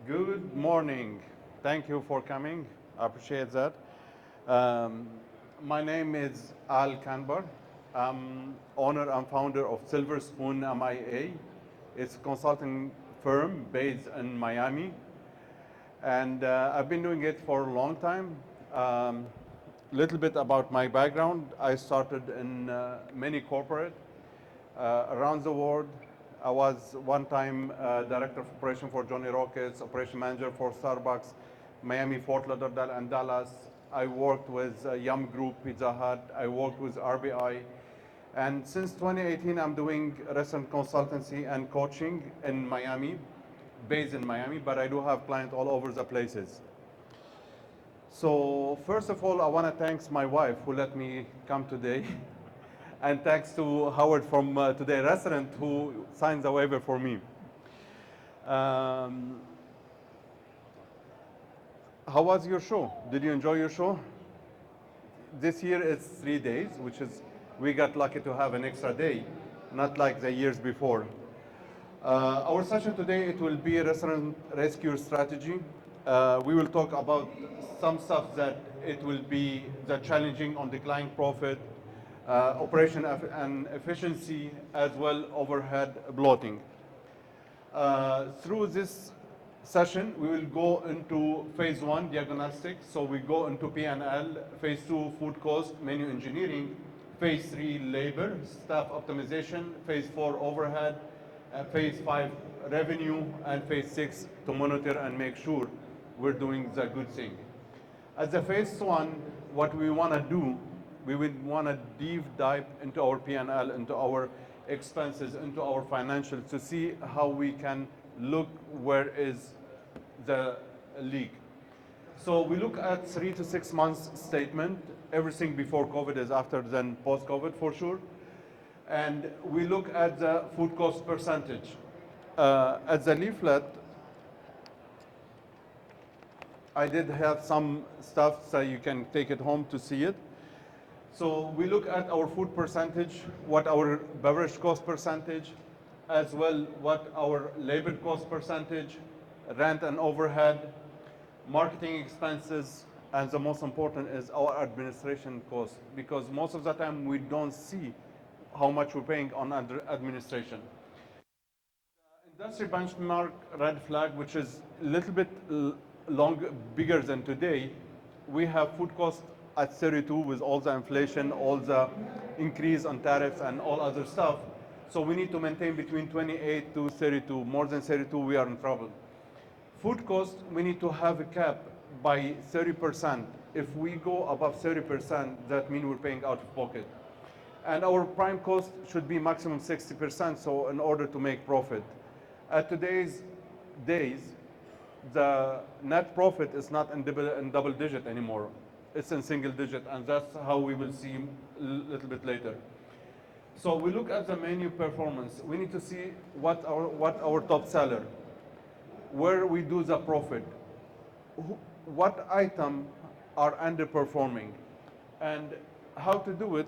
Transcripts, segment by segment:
Good morning. Thank you for coming. I appreciate that. Um, my name is Al Kanbar. I'm owner and founder of Silver Spoon MIA. It's a consulting firm based in Miami. And I've been doing it for a long time. Little bit about my background. I started in many corporate around the world. I was one time director of operation for Johnny Rockets, operation manager for Starbucks, Miami, Fort Lauderdale, and Dallas. I worked with Yum Group, Pizza Hut. I worked with RBI. And since 2018, I'm doing restaurant consultancy and coaching in Miami, based in Miami, but I do have clients all over the places. So first of all, I want to thank my wife who let me come today. And thanks to Howard from Today Restaurant who signed the waiver for me. Um, how was your show? Did you enjoy your show? This year it's 3 days, which is, we got lucky to have an extra day, not like the years before. Our session today, it will be a restaurant rescue strategy. We will talk about some stuff that it will be the challenging on declining profit, operation and efficiency, as well overhead bloating. Through this session, we will go into phase one, diagnostic. So we go into P&L, phase two, food cost, menu engineering, phase three, labor, staff optimization, phase four, overhead, phase five, revenue, and phase six, to monitor and make sure we're doing the good thing. As a phase one, what we want to do, we would want to deep dive into our P&L, into our expenses, into our financials to see how we can look where is the leak. So we look at 3 to 6 months statement. Everything before COVID is after, then post-COVID for sure. And we look at the food cost percentage. At the leaflet, I did have some stuff so you can take it home to see it. So we look at our food percentage, what our beverage cost percentage, as well what our labor cost percentage, rent and overhead, marketing expenses, and the most important is our administration cost, because most of the time we don't see how much we're paying on administration. Industry benchmark red flag, which is a little bit bigger than today, we have food cost at 32 with all the inflation, all the increase on tariffs and all other stuff. So we need to maintain between 28 to 32. More than 32, we are in trouble. Food cost, we need to have a cap by 30%. If we go above 30%, that means we're paying out of pocket. And our prime cost should be maximum 60%, so in order to make profit. At today's days, the net profit is not in double digit anymore. It's in single digit, and that's how we will see a little bit later. So we look at the menu performance. We need to see what our top seller, where we do the profit, what item are underperforming, and how to do it.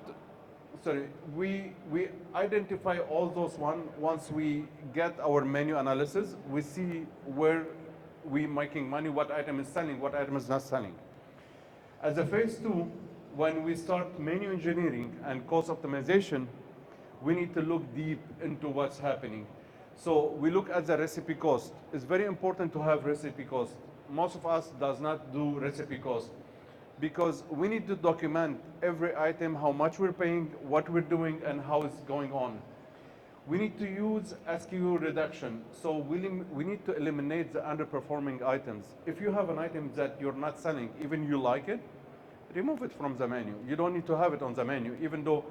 Sorry, we identify all those once we get our menu analysis. We see where we making money, what item is selling, what item is not selling. As a phase two, when we start menu engineering and cost optimization, we need to look deep into what's happening. So we look at the recipe cost. It's very important to have recipe cost. Most of us does not do recipe cost because we need to document every item, how much we're paying, what we're doing, and how it's going on. We need to use SKU reduction. So we need to eliminate the underperforming items. If you have an item that you're not selling, even you like it, remove it from the menu. You don't need to have it on the menu, even though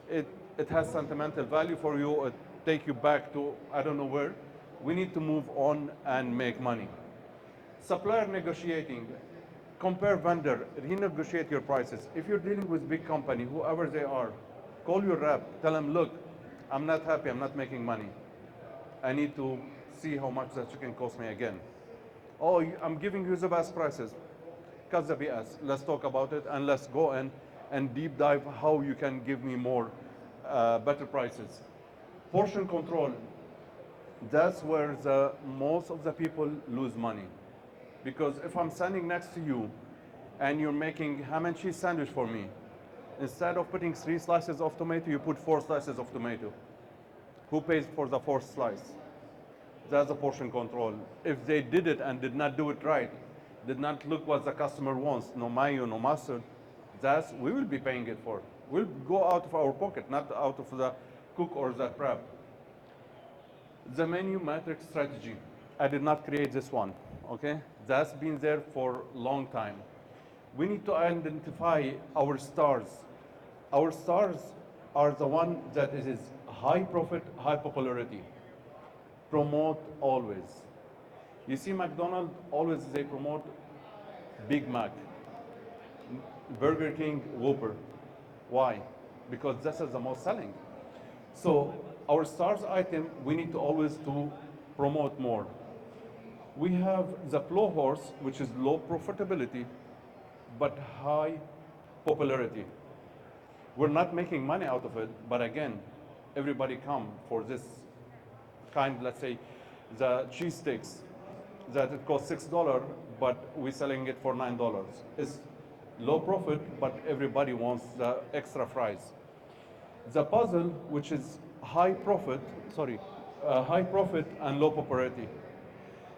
it has sentimental value for you, it take you back to I don't know where. We need to move on and make money. Supplier negotiating. Compare vendor, renegotiate your prices. If you're dealing with big company, whoever they are, call your rep, tell them, look, I'm not happy, I'm not making money. I need to see how much that you can cost me again. Oh, I'm giving you the best prices. Cut the BS. Let's talk about it and let's go in and deep dive how you can give me more better prices. Portion control. That's where the most of the people lose money. Because if I'm standing next to you and you're making ham and cheese sandwich for me, instead of putting 3 slices of tomato, you put 4 slices of tomato. Who pays for the fourth slice? That's a portion control. If they did it and did not do it right, did not look what the customer wants, no mayo, no mustard, that's we will be paying it for. We'll go out of our pocket, not out of the cook or the prep. The menu matrix strategy. I did not create this one, okay? That's been there for a long time. We need to identify our stars. Our stars are the one that is high profit, high popularity. Promote always. You see McDonald's, always they promote Big Mac, Burger King, Whopper. Why? Because this is the most selling. So our stars item, we need to always to promote more. We have the plow horse, which is low profitability, but high popularity. We're not making money out of it, but again, everybody come for this kind, let's say, the cheesesteaks that it costs $6, but we're selling it for $9. It's low profit, but everybody wants the extra fries. The puzzle, which is high profit and low popularity.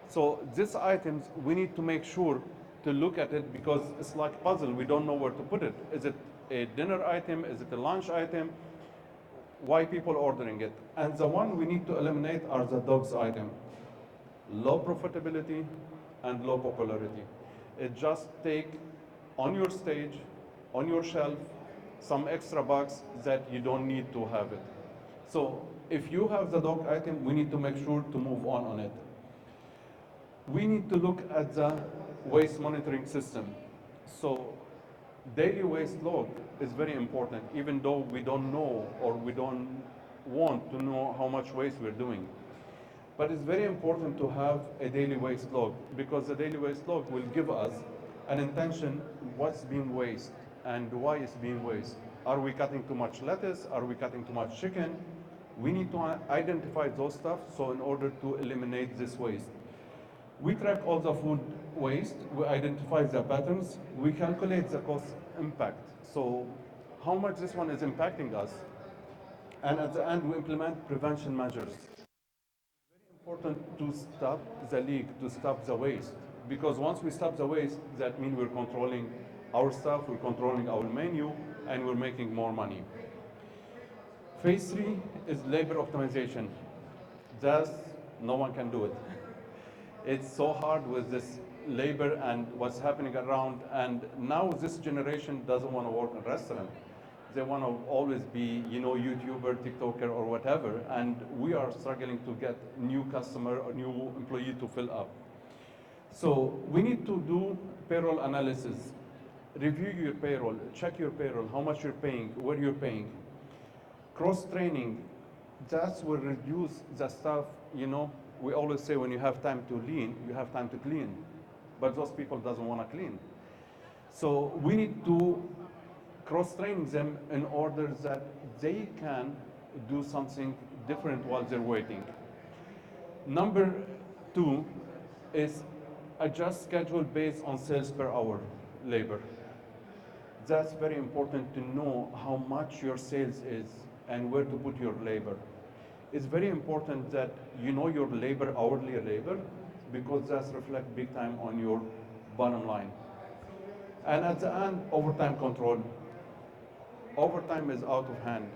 So these items, we need to make sure to look at it because it's like puzzle. We don't know where to put it. Is it a dinner item? Is it a lunch item? Why people ordering it? And the one we need to eliminate are the dogs item. Low profitability and low popularity. It just take on your stage, on your shelf, some extra bucks that you don't need to have it. So if you have the dog item, we need to make sure to move on it. We need to look at the waste monitoring system. So daily waste log is very important, even though we don't know or we don't want to know how much waste we're doing. But it's very important to have a daily waste log because the daily waste log will give us an intention what's being waste and why it's being waste. Are we cutting too much lettuce? Are we cutting too much chicken? We need to identify those stuff so in order to eliminate this waste. We track all the food waste, we identify the patterns, we calculate the cost impact. So how much this one is impacting us. And at the end, we implement prevention measures. Important to stop the leak, to stop the waste. Because once we stop the waste, that means we're controlling our stuff, we're controlling our menu, and we're making more money. Phase 3 is labor optimization. That's, no one can do it. It's so hard with this labor and what's happening around, and now this generation doesn't want to work in a restaurant. They want to always be, YouTuber, TikToker, or whatever, and we are struggling to get new customer or new employee to fill up. So we need to do payroll analysis, review your payroll, check your payroll, how much you're paying, where you're paying. Cross-training, that will reduce the stuff, we always say when you have time to lean, you have time to clean. But those people doesn't want to clean. So we need to cross-train them in order that they can do something different while they're waiting. Number 2 is adjust schedule based on sales per hour labor. That's very important to know how much your sales is and where to put your labor. It's very important that you know your labor, hourly labor, because that's reflect big time on your bottom line. And at the end, overtime control. Overtime is out of hand.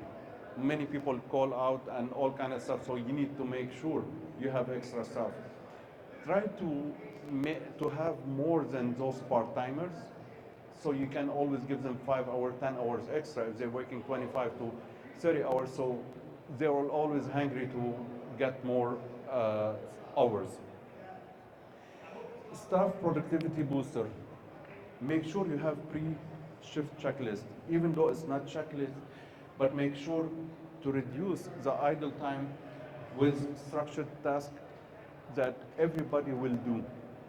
Many people call out and all kind of stuff, so you need to make sure you have extra stuff. Try to have more than those part-timers, so you can always give them 5 hours, 10 hours extra if they're working 25 to 30 hours, so they're always hungry to get more hours. Staff productivity booster. Make sure you have pre-shift checklist, even though it's not checklist, but make sure to reduce the idle time with structured tasks that everybody will do,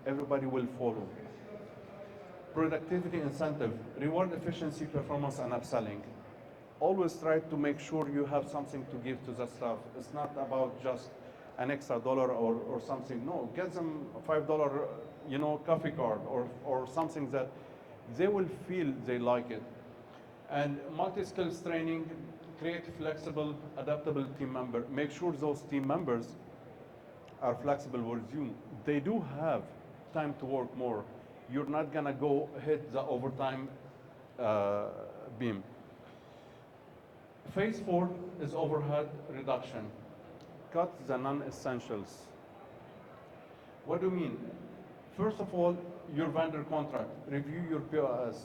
everybody will follow. Productivity incentive, reward efficiency, performance, and upselling. Always try to make sure you have something to give to the staff. It's not about just an extra dollar or something. No, get them a $5, coffee card or something that they will feel they like it. And multi-skills training, create flexible, adaptable team member. Make sure those team members are flexible with you. They do have time to work more. You're not gonna go hit the overtime beam. Phase 4 is overhead reduction. Cut the non-essentials. What do you mean? First of all, your vendor contract. Review your POS.